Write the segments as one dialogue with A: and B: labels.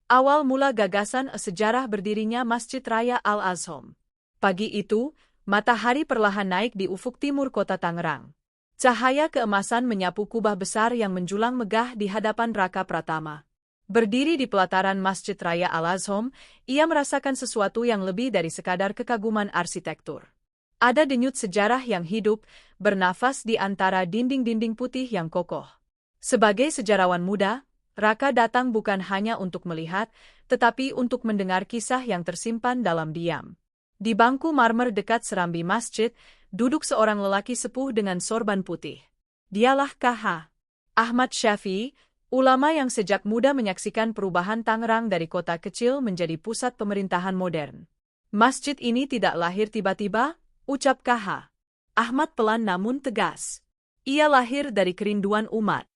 A: Awal mula gagasan sejarah berdirinya Masjid Raya Al-Azham. Pagi itu, matahari perlahan naik di ufuk timur kota Tangerang. Cahaya keemasan menyapu kubah besar yang menjulang megah di hadapan Raka Pratama. Berdiri di pelataran Masjid Raya Al-Azham, ia merasakan sesuatu yang lebih dari sekadar kekaguman arsitektur. Ada denyut sejarah yang hidup, bernafas di antara dinding-dinding putih yang kokoh. Sebagai sejarawan muda, Raka datang bukan hanya untuk melihat, tetapi untuk mendengar kisah yang tersimpan dalam diam. Di bangku marmer dekat serambi masjid, duduk seorang lelaki sepuh dengan sorban putih. Dialah KH Ahmad Syafi'i, ulama yang sejak muda menyaksikan perubahan Tangerang dari kota kecil menjadi pusat pemerintahan modern. Masjid ini tidak lahir tiba-tiba, ucap KH Ahmad pelan namun tegas. Ia lahir dari kerinduan umat.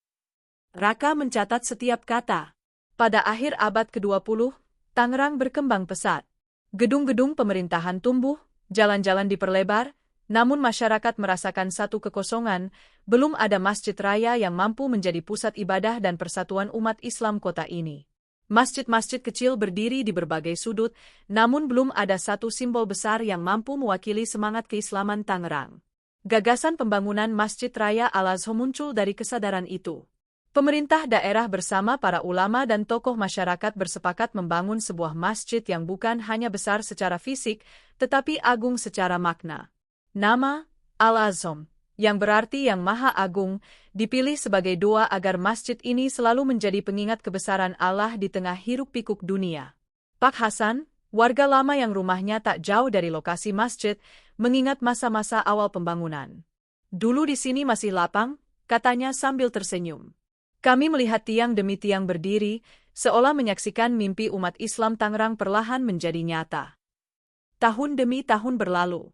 A: Raka mencatat setiap kata. Pada akhir abad ke-20, Tangerang berkembang pesat. Gedung-gedung pemerintahan tumbuh, jalan-jalan diperlebar, namun masyarakat merasakan satu kekosongan, belum ada masjid raya yang mampu menjadi pusat ibadah dan persatuan umat Islam kota ini. Masjid-masjid kecil berdiri di berbagai sudut, namun belum ada satu simbol besar yang mampu mewakili semangat keislaman Tangerang. Gagasan pembangunan Masjid Raya Al-Azham muncul dari kesadaran itu. Pemerintah daerah bersama para ulama dan tokoh masyarakat bersepakat membangun sebuah masjid yang bukan hanya besar secara fisik, tetapi agung secara makna. Nama, Al-Azham, yang berarti yang Maha Agung, dipilih sebagai doa agar masjid ini selalu menjadi pengingat kebesaran Allah di tengah hiruk-pikuk dunia. Pak Hasan, warga lama yang rumahnya tak jauh dari lokasi masjid, mengingat masa-masa awal pembangunan. Dulu di sini masih lapang, katanya sambil tersenyum. Kami melihat tiang demi tiang berdiri, seolah menyaksikan mimpi umat Islam Tangerang perlahan menjadi nyata. Tahun demi tahun berlalu.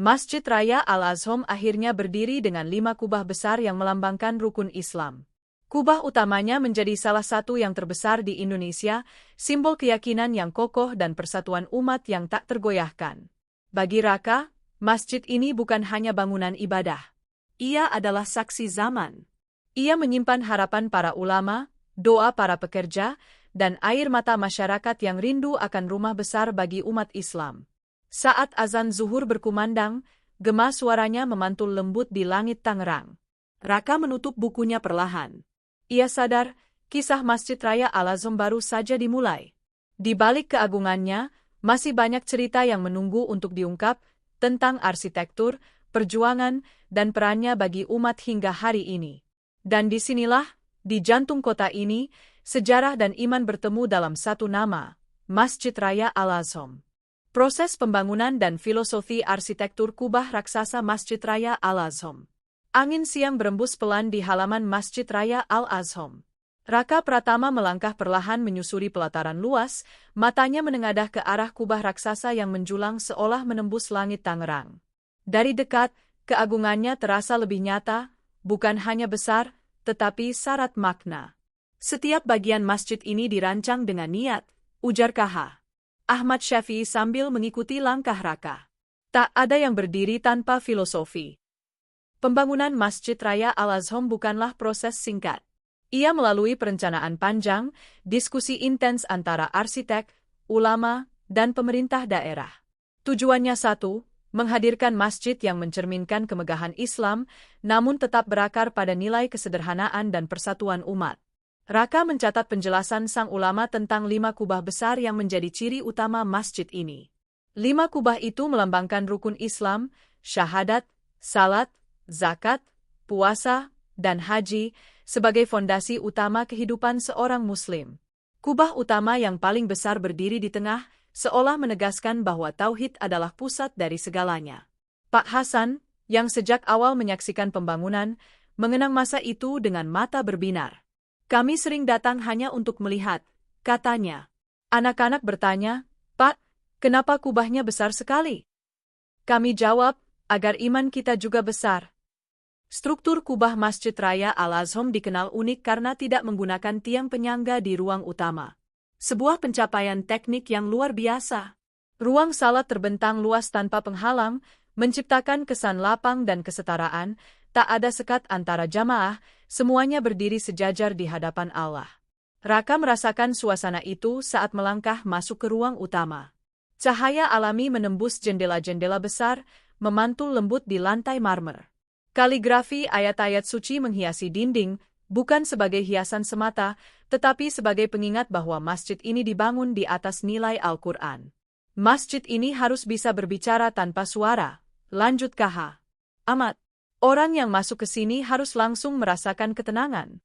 A: Masjid Raya Al-Azham akhirnya berdiri dengan 5 kubah besar yang melambangkan rukun Islam. Kubah utamanya menjadi salah satu yang terbesar di Indonesia, simbol keyakinan yang kokoh dan persatuan umat yang tak tergoyahkan. Bagi Raka, masjid ini bukan hanya bangunan ibadah. Ia adalah saksi zaman. Ia menyimpan harapan para ulama, doa para pekerja, dan air mata masyarakat yang rindu akan rumah besar bagi umat Islam. Saat azan zuhur berkumandang, gema suaranya memantul lembut di langit Tangerang. Raka menutup bukunya perlahan. Ia sadar, kisah Masjid Raya Al-Azham baru saja dimulai. Di balik keagungannya, masih banyak cerita yang menunggu untuk diungkap tentang arsitektur, perjuangan, dan perannya bagi umat hingga hari ini. Dan disinilah, di jantung kota ini, sejarah dan iman bertemu dalam satu nama, Masjid Raya Al-Azham. Proses pembangunan dan filosofi arsitektur kubah raksasa Masjid Raya Al-Azham. Angin siang berembus pelan di halaman Masjid Raya Al-Azham. Raka Pratama melangkah perlahan menyusuri pelataran luas, matanya menengadah ke arah kubah raksasa yang menjulang seolah menembus langit Tangerang. Dari dekat, keagungannya terasa lebih nyata, bukan hanya besar, tetapi syarat makna. Setiap bagian masjid ini dirancang dengan niat, ujar KH Ahmad Syafi'i sambil mengikuti langkah Raka. Tak ada yang berdiri tanpa filosofi. Pembangunan Masjid Raya Al-Azham bukanlah proses singkat. Ia melalui perencanaan panjang, diskusi intens antara arsitek, ulama, dan pemerintah daerah. Tujuannya satu, menghadirkan masjid yang mencerminkan kemegahan Islam, namun tetap berakar pada nilai kesederhanaan dan persatuan umat. Raka mencatat penjelasan sang ulama tentang 5 kubah besar yang menjadi ciri utama masjid ini. 5 kubah itu melambangkan rukun Islam, syahadat, salat, zakat, puasa, dan haji, sebagai fondasi utama kehidupan seorang muslim. Kubah utama yang paling besar berdiri di tengah, seolah menegaskan bahwa tauhid adalah pusat dari segalanya. Pak Hasan, yang sejak awal menyaksikan pembangunan, mengenang masa itu dengan mata berbinar. Kami sering datang hanya untuk melihat, katanya. Anak-anak bertanya, Pak, kenapa kubahnya besar sekali? Kami jawab, agar iman kita juga besar. Struktur kubah Masjid Raya Al-Azham dikenal unik karena tidak menggunakan tiang penyangga di ruang utama. Sebuah pencapaian teknik yang luar biasa. Ruang salat terbentang luas tanpa penghalang, menciptakan kesan lapang dan kesetaraan, tak ada sekat antara jamaah, semuanya berdiri sejajar di hadapan Allah. Raka merasakan suasana itu saat melangkah masuk ke ruang utama. Cahaya alami menembus jendela-jendela besar, memantul lembut di lantai marmer. Kaligrafi ayat-ayat suci menghiasi dinding, bukan sebagai hiasan semata, tetapi sebagai pengingat bahwa masjid ini dibangun di atas nilai Al-Quran. Masjid ini harus bisa berbicara tanpa suara, lanjut KH. Ahmad. Orang yang masuk ke sini harus langsung merasakan ketenangan.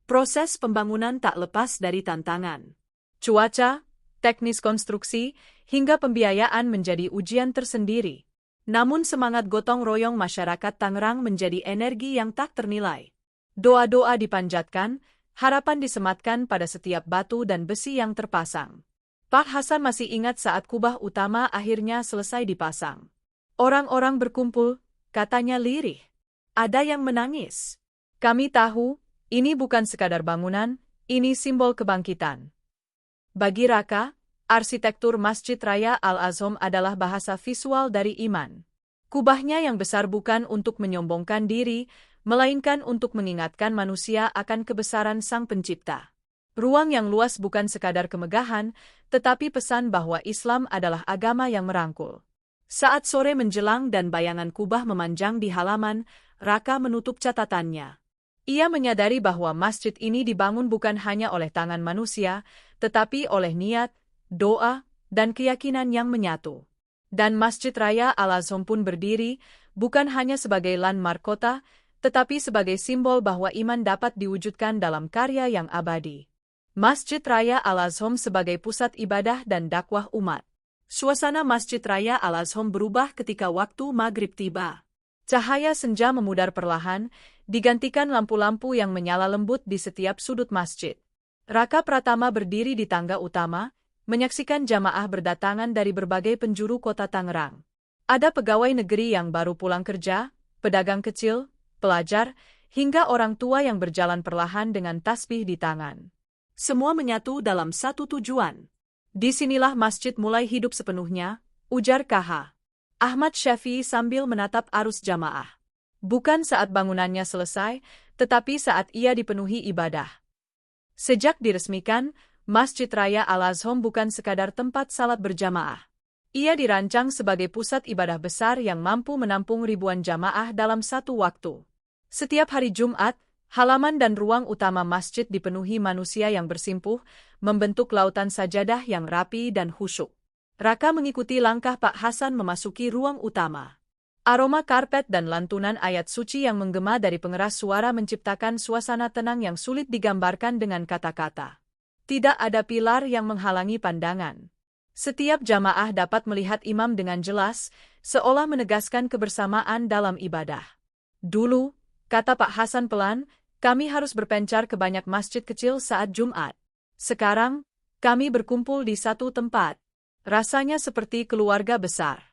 A: Proses pembangunan tak lepas dari tantangan. Cuaca, teknis konstruksi, hingga pembiayaan menjadi ujian tersendiri. Namun semangat gotong royong masyarakat Tangerang menjadi energi yang tak ternilai. Doa-doa dipanjatkan, harapan disematkan pada setiap batu dan besi yang terpasang. Pak Hasan masih ingat saat kubah utama akhirnya selesai dipasang. Orang-orang berkumpul, katanya lirih. Ada yang menangis. Kami tahu, ini bukan sekadar bangunan, ini simbol kebangkitan. Bagi Raka, arsitektur Masjid Raya Al-Azham adalah bahasa visual dari iman. Kubahnya yang besar bukan untuk menyombongkan diri, melainkan untuk mengingatkan manusia akan kebesaran Sang Pencipta. Ruang yang luas bukan sekadar kemegahan, tetapi pesan bahwa Islam adalah agama yang merangkul. Saat sore menjelang dan bayangan kubah memanjang di halaman, Raka menutup catatannya. Ia menyadari bahwa masjid ini dibangun bukan hanya oleh tangan manusia, tetapi oleh niat, doa, dan keyakinan yang menyatu. Dan Masjid Raya Al-Azham pun berdiri, bukan hanya sebagai landmark kota, tetapi sebagai simbol bahwa iman dapat diwujudkan dalam karya yang abadi. Masjid Raya Al-Azham sebagai pusat ibadah dan dakwah umat. Suasana Masjid Raya Al-Azham berubah ketika waktu maghrib tiba. Cahaya senja memudar perlahan, digantikan lampu-lampu yang menyala lembut di setiap sudut masjid. Raka Pratama berdiri di tangga utama, menyaksikan jamaah berdatangan dari berbagai penjuru kota Tangerang. Ada pegawai negeri yang baru pulang kerja, pedagang kecil, pelajar, hingga orang tua yang berjalan perlahan dengan tasbih di tangan. Semua menyatu dalam satu tujuan. Disinilah masjid mulai hidup sepenuhnya, ujar KH. Ahmad Syafi'i sambil menatap arus jamaah. Bukan saat bangunannya selesai, tetapi saat ia dipenuhi ibadah. Sejak diresmikan, Masjid Raya Al-Azham bukan sekadar tempat salat berjamaah. Ia dirancang sebagai pusat ibadah besar yang mampu menampung ribuan jamaah dalam satu waktu. Setiap hari Jumat, halaman dan ruang utama masjid dipenuhi manusia yang bersimpuh, membentuk lautan sajadah yang rapi dan khusyuk. Raka mengikuti langkah Pak Hasan memasuki ruang utama. Aroma karpet dan lantunan ayat suci yang menggema dari pengeras suara menciptakan suasana tenang yang sulit digambarkan dengan kata-kata. Tidak ada pilar yang menghalangi pandangan. Setiap jamaah dapat melihat imam dengan jelas, seolah menegaskan kebersamaan dalam ibadah. Dulu, kata Pak Hasan pelan, kami harus berpencar ke banyak masjid kecil saat Jumat. Sekarang, kami berkumpul di satu tempat. Rasanya seperti keluarga besar.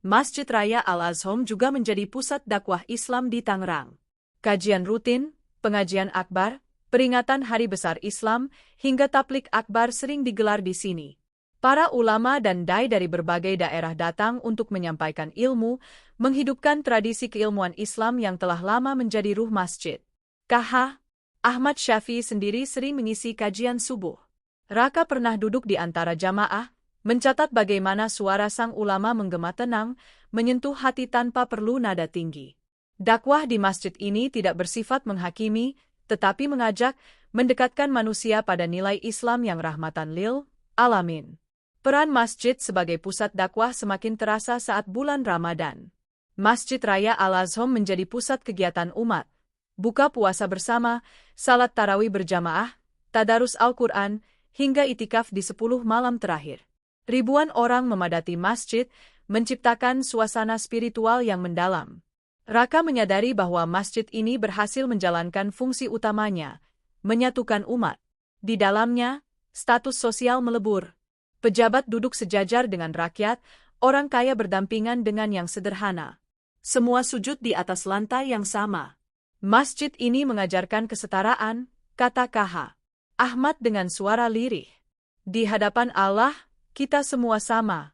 A: Masjid Raya Al-Azham juga menjadi pusat dakwah Islam di Tangerang. Kajian rutin, pengajian akbar, peringatan Hari Besar Islam, hingga tablik akbar sering digelar di sini. Para ulama dan dai dari berbagai daerah datang untuk menyampaikan ilmu, menghidupkan tradisi keilmuan Islam yang telah lama menjadi ruh masjid. KH. Ahmad Syafi'i sendiri sering mengisi kajian subuh. Raka pernah duduk di antara jamaah, mencatat bagaimana suara sang ulama menggema tenang, menyentuh hati tanpa perlu nada tinggi. Dakwah di masjid ini tidak bersifat menghakimi, tetapi mengajak, mendekatkan manusia pada nilai Islam yang rahmatan lil alamin. Peran masjid sebagai pusat dakwah semakin terasa saat bulan Ramadan. Masjid Raya Al-Azham menjadi pusat kegiatan umat. Buka puasa bersama, salat tarawih berjamaah, tadarus Al-Quran, hingga itikaf di 10 malam terakhir. Ribuan orang memadati masjid, menciptakan suasana spiritual yang mendalam. Raka menyadari bahwa masjid ini berhasil menjalankan fungsi utamanya, menyatukan umat. Di dalamnya, status sosial melebur. Pejabat duduk sejajar dengan rakyat, orang kaya berdampingan dengan yang sederhana. Semua sujud di atas lantai yang sama. Masjid ini mengajarkan kesetaraan, kata KH. Ahmad dengan suara lirih. Di hadapan Allah, kita semua sama.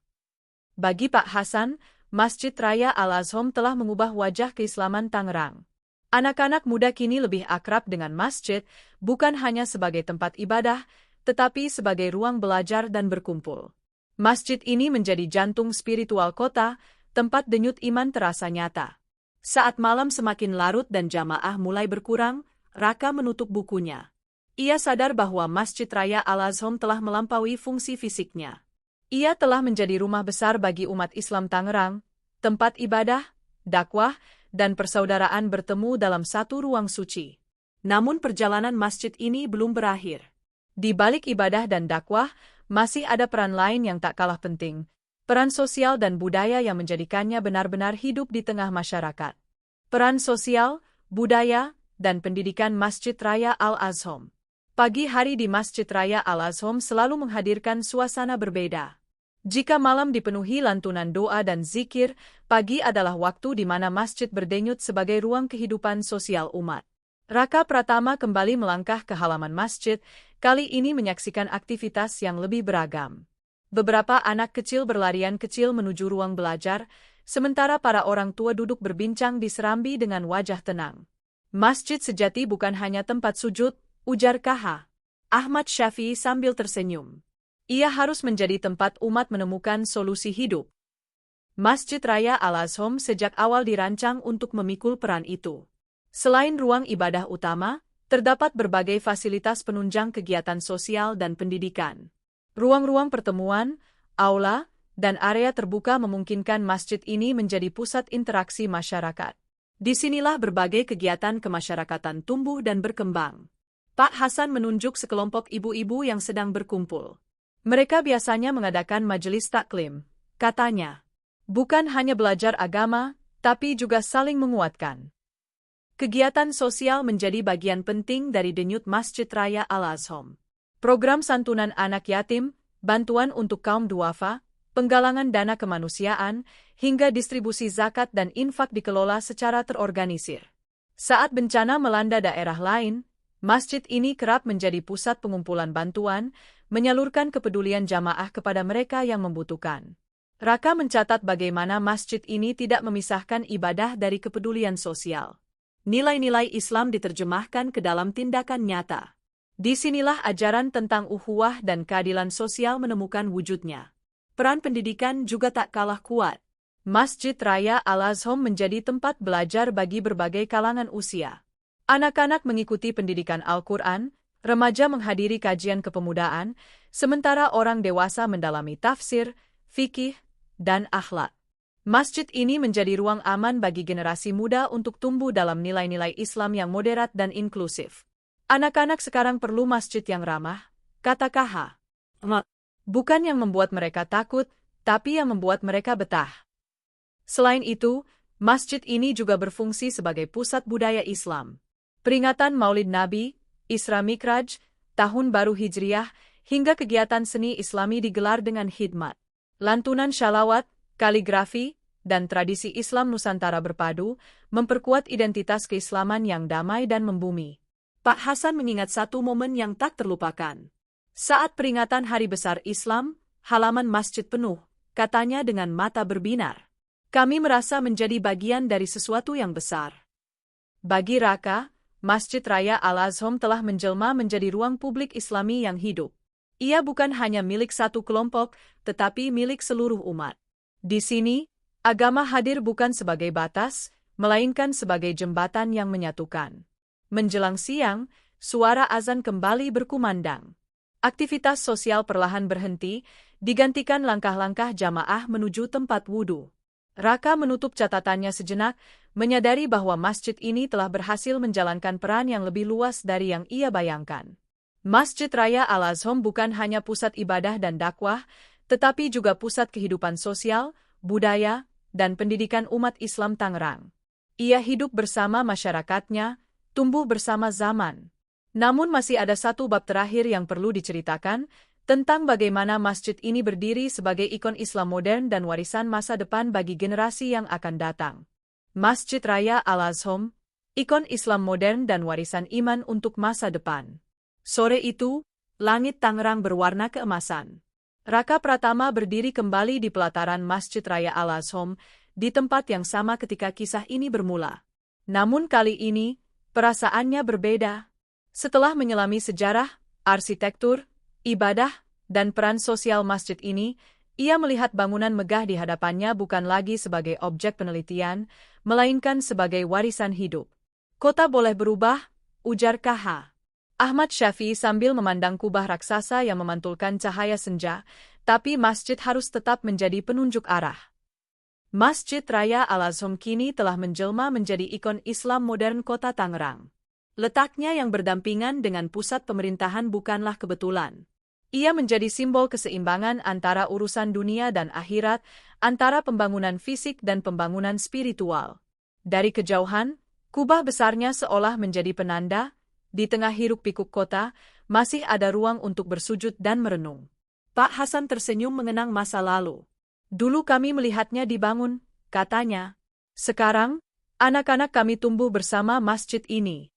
A: Bagi Pak Hasan, Masjid Raya Al-Azham telah mengubah wajah keislaman Tangerang. Anak-anak muda kini lebih akrab dengan masjid, bukan hanya sebagai tempat ibadah, tetapi sebagai ruang belajar dan berkumpul. Masjid ini menjadi jantung spiritual kota, tempat denyut iman terasa nyata. Saat malam semakin larut dan jamaah mulai berkurang, Raka menutup bukunya. Ia sadar bahwa Masjid Raya Al-Azham telah melampaui fungsi fisiknya. Ia telah menjadi rumah besar bagi umat Islam Tangerang, tempat ibadah, dakwah, dan persaudaraan bertemu dalam satu ruang suci. Namun perjalanan masjid ini belum berakhir. Di balik ibadah dan dakwah, masih ada peran lain yang tak kalah penting, peran sosial dan budaya yang menjadikannya benar-benar hidup di tengah masyarakat. Peran sosial, budaya, dan pendidikan Masjid Raya Al-Azham. Pagi hari di Masjid Raya Al-Azham selalu menghadirkan suasana berbeda. Jika malam dipenuhi lantunan doa dan zikir, pagi adalah waktu di mana masjid berdenyut sebagai ruang kehidupan sosial umat. Raka Pratama kembali melangkah ke halaman masjid, kali ini menyaksikan aktivitas yang lebih beragam. Beberapa anak kecil berlarian kecil menuju ruang belajar, sementara para orang tua duduk berbincang di serambi dengan wajah tenang. Masjid sejati bukan hanya tempat sujud, ujar KH Ahmad Syafi'i sambil tersenyum. Ia harus menjadi tempat umat menemukan solusi hidup. Masjid Raya Al-Azham sejak awal dirancang untuk memikul peran itu. Selain ruang ibadah utama, terdapat berbagai fasilitas penunjang kegiatan sosial dan pendidikan. Ruang-ruang pertemuan, aula, dan area terbuka memungkinkan masjid ini menjadi pusat interaksi masyarakat. Disinilah berbagai kegiatan kemasyarakatan tumbuh dan berkembang. Pak Hasan menunjuk sekelompok ibu-ibu yang sedang berkumpul. Mereka biasanya mengadakan majelis taklim, katanya. Bukan hanya belajar agama, tapi juga saling menguatkan. Kegiatan sosial menjadi bagian penting dari denyut Masjid Raya Al-Azham. Program santunan anak yatim, bantuan untuk kaum duafa, penggalangan dana kemanusiaan, hingga distribusi zakat dan infak dikelola secara terorganisir. Saat bencana melanda daerah lain, masjid ini kerap menjadi pusat pengumpulan bantuan, menyalurkan kepedulian jamaah kepada mereka yang membutuhkan. Raka mencatat bagaimana masjid ini tidak memisahkan ibadah dari kepedulian sosial. Nilai-nilai Islam diterjemahkan ke dalam tindakan nyata. Disinilah ajaran tentang ukhuwah dan keadilan sosial menemukan wujudnya. Peran pendidikan juga tak kalah kuat. Masjid Raya Al-Azham menjadi tempat belajar bagi berbagai kalangan usia. Anak-anak mengikuti pendidikan Al-Quran, remaja menghadiri kajian kepemudaan, sementara orang dewasa mendalami tafsir, fikih, dan akhlak. Masjid ini menjadi ruang aman bagi generasi muda untuk tumbuh dalam nilai-nilai Islam yang moderat dan inklusif. Anak-anak sekarang perlu masjid yang ramah, kata KH. Bukan yang membuat mereka takut, tapi yang membuat mereka betah. Selain itu, masjid ini juga berfungsi sebagai pusat budaya Islam. Peringatan Maulid Nabi, Isra Mikraj, Tahun Baru Hijriah, hingga kegiatan seni Islami digelar dengan khidmat. Lantunan syalawat, kaligrafi, dan tradisi Islam Nusantara berpadu, memperkuat identitas keislaman yang damai dan membumi. Pak Hasan mengingat satu momen yang tak terlupakan. Saat peringatan Hari Besar Islam, halaman masjid penuh, katanya dengan mata berbinar. Kami merasa menjadi bagian dari sesuatu yang besar. Bagi Raka, Masjid Raya Al-Azham telah menjelma menjadi ruang publik Islami yang hidup. Ia bukan hanya milik satu kelompok, tetapi milik seluruh umat. Di sini, agama hadir bukan sebagai batas, melainkan sebagai jembatan yang menyatukan. Menjelang siang, suara azan kembali berkumandang. Aktivitas sosial perlahan berhenti, digantikan langkah-langkah jamaah menuju tempat wudhu. Raka menutup catatannya sejenak, menyadari bahwa masjid ini telah berhasil menjalankan peran yang lebih luas dari yang ia bayangkan. Masjid Raya Al-Azham bukan hanya pusat ibadah dan dakwah, tetapi juga pusat kehidupan sosial, budaya, dan pendidikan umat Islam Tangerang. Ia hidup bersama masyarakatnya, tumbuh bersama zaman. Namun masih ada satu bab terakhir yang perlu diceritakan, tentang bagaimana masjid ini berdiri sebagai ikon Islam modern dan warisan masa depan bagi generasi yang akan datang. Masjid Raya Al-Azham, ikon Islam modern dan warisan iman untuk masa depan. Sore itu, langit Tangerang berwarna keemasan. Raka Pratama berdiri kembali di pelataran Masjid Raya Al-Azham, di tempat yang sama ketika kisah ini bermula. Namun kali ini, perasaannya berbeda. Setelah menyelami sejarah, arsitektur, ibadah, dan peran sosial masjid ini, ia melihat bangunan megah di hadapannya bukan lagi sebagai objek penelitian, melainkan sebagai warisan hidup. Kota boleh berubah, ujar KH. Ahmad Syafi'i sambil memandang kubah raksasa yang memantulkan cahaya senja, tapi masjid harus tetap menjadi penunjuk arah. Masjid Raya Al-Azham kini telah menjelma menjadi ikon Islam modern kota Tangerang. Letaknya yang berdampingan dengan pusat pemerintahan bukanlah kebetulan. Ia menjadi simbol keseimbangan antara urusan dunia dan akhirat, antara pembangunan fisik dan pembangunan spiritual. Dari kejauhan, kubah besarnya seolah menjadi penanda, di tengah hiruk-pikuk kota, masih ada ruang untuk bersujud dan merenung. Pak Hasan tersenyum mengenang masa lalu. Dulu kami melihatnya dibangun, katanya. Sekarang, anak-anak kami tumbuh bersama masjid ini.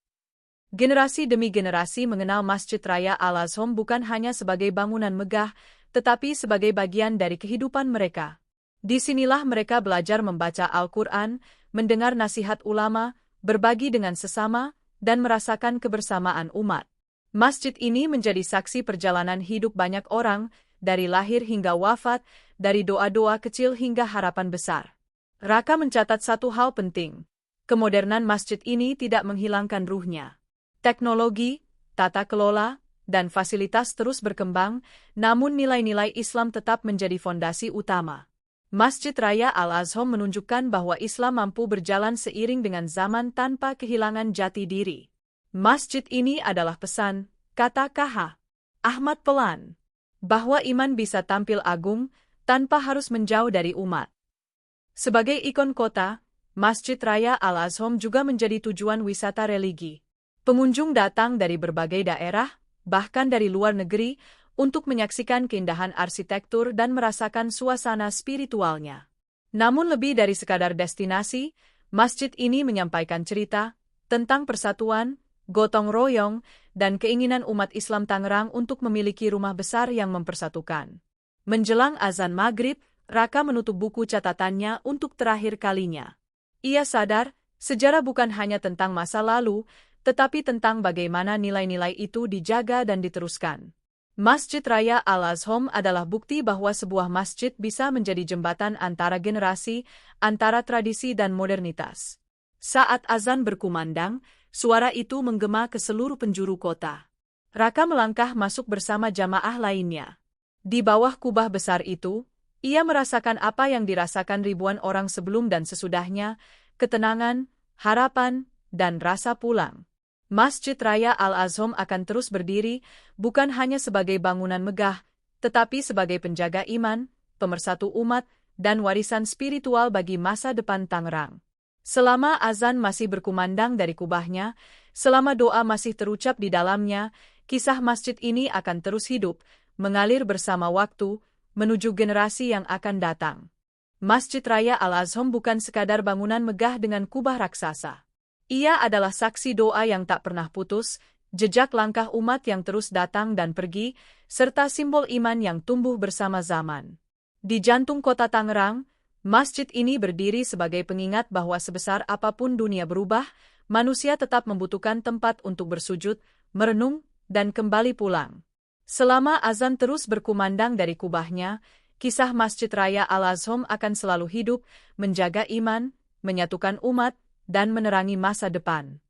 A: Generasi demi generasi mengenal Masjid Raya Al-Azham bukan hanya sebagai bangunan megah, tetapi sebagai bagian dari kehidupan mereka. Disinilah mereka belajar membaca Al-Quran, mendengar nasihat ulama, berbagi dengan sesama, dan merasakan kebersamaan umat. Masjid ini menjadi saksi perjalanan hidup banyak orang, dari lahir hingga wafat, dari doa-doa kecil hingga harapan besar. Raka mencatat satu hal penting. Kemodernan masjid ini tidak menghilangkan ruhnya. Teknologi, tata kelola, dan fasilitas terus berkembang, namun nilai-nilai Islam tetap menjadi fondasi utama. Masjid Raya Al-Azham menunjukkan bahwa Islam mampu berjalan seiring dengan zaman tanpa kehilangan jati diri. Masjid ini adalah pesan, kata KH. Ahmad Pelan, bahwa iman bisa tampil agung tanpa harus menjauh dari umat. Sebagai ikon kota, Masjid Raya Al-Azham juga menjadi tujuan wisata religi. Pengunjung datang dari berbagai daerah, bahkan dari luar negeri, untuk menyaksikan keindahan arsitektur dan merasakan suasana spiritualnya. Namun lebih dari sekadar destinasi, masjid ini menyampaikan cerita tentang persatuan, gotong royong, dan keinginan umat Islam Tangerang untuk memiliki rumah besar yang mempersatukan. Menjelang azan maghrib, Raka menutup buku catatannya untuk terakhir kalinya. Ia sadar, sejarah bukan hanya tentang masa lalu, tetapi tentang bagaimana nilai-nilai itu dijaga dan diteruskan. Masjid Raya Al-Azham adalah bukti bahwa sebuah masjid bisa menjadi jembatan antara generasi, antara tradisi dan modernitas. Saat azan berkumandang, suara itu menggema ke seluruh penjuru kota. Raka melangkah masuk bersama jamaah lainnya. Di bawah kubah besar itu, ia merasakan apa yang dirasakan ribuan orang sebelum dan sesudahnya, ketenangan, harapan, dan rasa pulang. Masjid Raya Al-Azham akan terus berdiri, bukan hanya sebagai bangunan megah, tetapi sebagai penjaga iman, pemersatu umat, dan warisan spiritual bagi masa depan Tangerang. Selama azan masih berkumandang dari kubahnya, selama doa masih terucap di dalamnya, kisah masjid ini akan terus hidup, mengalir bersama waktu, menuju generasi yang akan datang. Masjid Raya Al-Azham bukan sekadar bangunan megah dengan kubah raksasa. Ia adalah saksi doa yang tak pernah putus, jejak langkah umat yang terus datang dan pergi, serta simbol iman yang tumbuh bersama zaman. Di jantung kota Tangerang, masjid ini berdiri sebagai pengingat bahwa sebesar apapun dunia berubah, manusia tetap membutuhkan tempat untuk bersujud, merenung, dan kembali pulang. Selama azan terus berkumandang dari kubahnya, kisah Masjid Raya Al-Azham akan selalu hidup, menjaga iman, menyatukan umat, dan menerangi masa depan.